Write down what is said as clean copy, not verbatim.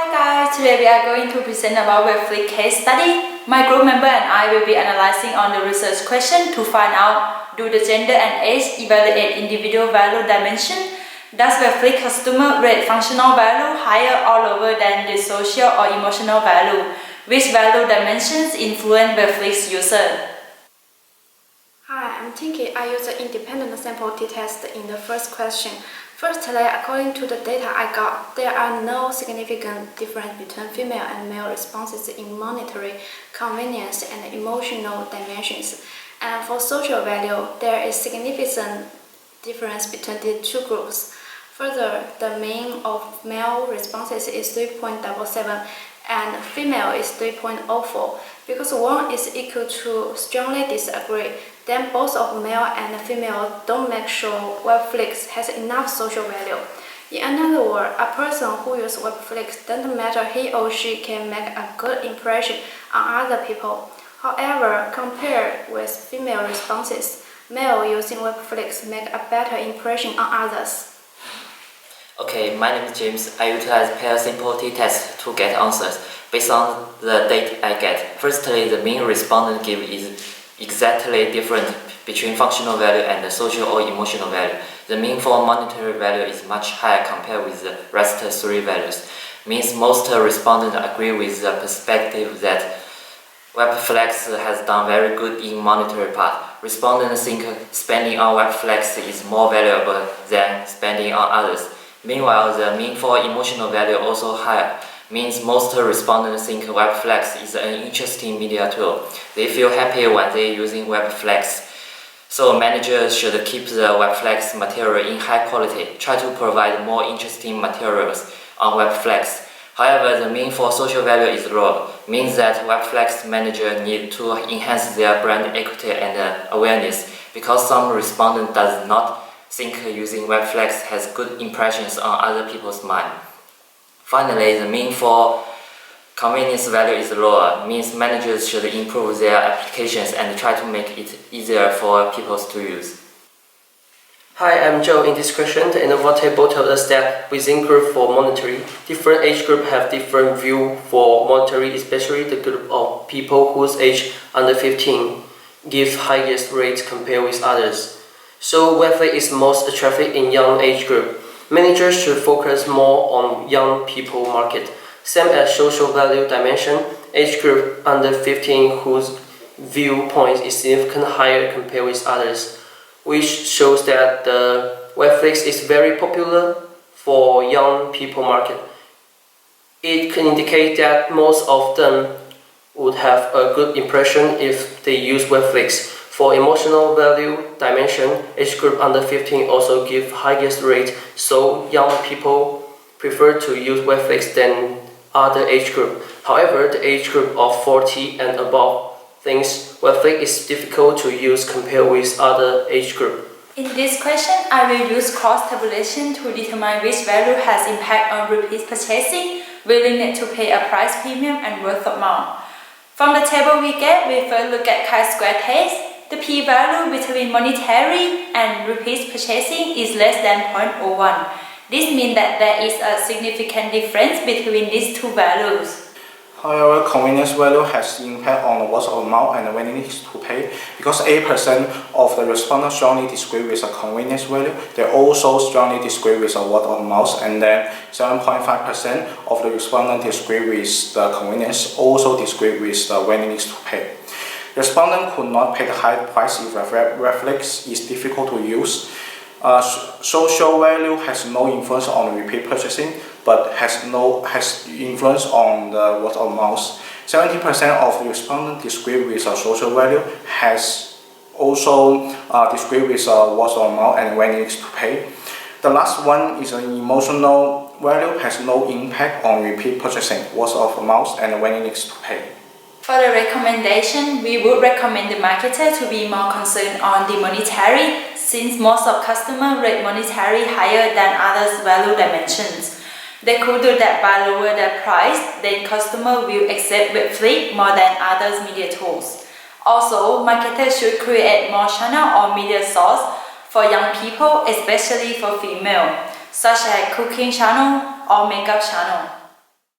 Hi guys, today we are going to present about Webflix case study. My group member and I will be analyzing on the research question to find out, do the gender and age evaluate individual value dimension? Does Webflix customer rate functional value higher or lower than the social or emotional value? Which value dimensions influence Webflix user? Hi, I'm Tinky. I use an independent sample t-test in the first question. Firstly, according to the data I got, there are no significant difference between female and male responses in monetary, convenience, and emotional dimensions. And for social value, there is significant difference between the two groups. Further, the mean of male responses is 3.77 and female is 3.04. Because one is equal to strongly disagree, then both of male and female don't make sure Webflix has enough social value. In another word, a person who uses Webflix doesn't matter he or she can make a good impression on other people. However, compared with female responses, male using Webflix make a better impression on others. Okay, my name is James. I utilize pair simple t-test to get answers based on the data I get. Firstly, the mean respondent give is exactly different between functional value and the social or emotional value. The mean for monetary value is much higher compared with the rest three values. Means most respondents agree with the perspective that Webflix has done very good in monetary part. Respondents think spending on Webflix is more valuable than spending on others. Meanwhile, the mean for emotional value also higher. Means most respondents think Webflix is an interesting media tool. They feel happy when they're using Webflix. So managers should keep the Webflix material in high quality, try to provide more interesting materials on Webflix. However, the mean for social value is low, means that Webflix managers need to enhance their brand equity and awareness, because some respondents does not think using Webflix has good impressions on other people's mind. Finally, the mean for convenience value is lower, means managers should improve their applications and try to make it easier for people to use. Hi, I'm Joe. In this question, the innovative table tells us that within group for monetary, different age groups have different view for monetary, especially the group of people whose age under 15 gives highest rates compared with others. So Webflix is most attractive in young age group. Managers should focus more on young people market. Same as social value dimension, age group under 15 whose viewpoint is significantly higher compared with others, which shows that the Webflix is very popular for young people market. It can indicate that most of them would have a good impression if they use Webflix. For emotional value dimension, age group under 15 also give highest rate, so young people prefer to use Webflix than other age group. However, the age group of 40 and above thinks Webflix is difficult to use compared with other age group. In this question, I will use cross tabulation to determine which value has impact on repeat purchasing, willingness to pay a price premium, and worth amount. From the table we get, we first look at chi-square test. The p-value between monetary and repeat purchasing is less than 0.01. This means that there is a significant difference between these two values. However, convenience value has impact on the worth amount and willingness to pay. Because 8% of the respondents strongly disagree with the convenience value, they also strongly disagree with the worth amount, and then 7.5% of the respondents disagree with the convenience, also disagree with the willingness to pay. Respondent could not pay the high price if Webflix is difficult to use. Social value has no influence on repeat purchasing, but has influence on the worth amount. 70% of the respondents disagree with the social value, has also disagree with the worth amount and willingness to pay. The last one is an emotional value, has no impact on repeat purchasing, worth of amount and willingness to pay. For the recommendation, we would recommend the marketer to be more concerned on the monetary, since most of customers rate monetary higher than others' value dimensions. They could do that by lower their price, then customer will accept Webflix more than others' media tools. Also, marketers should create more channel or media source for young people, especially for female, such as cooking channel or makeup channel.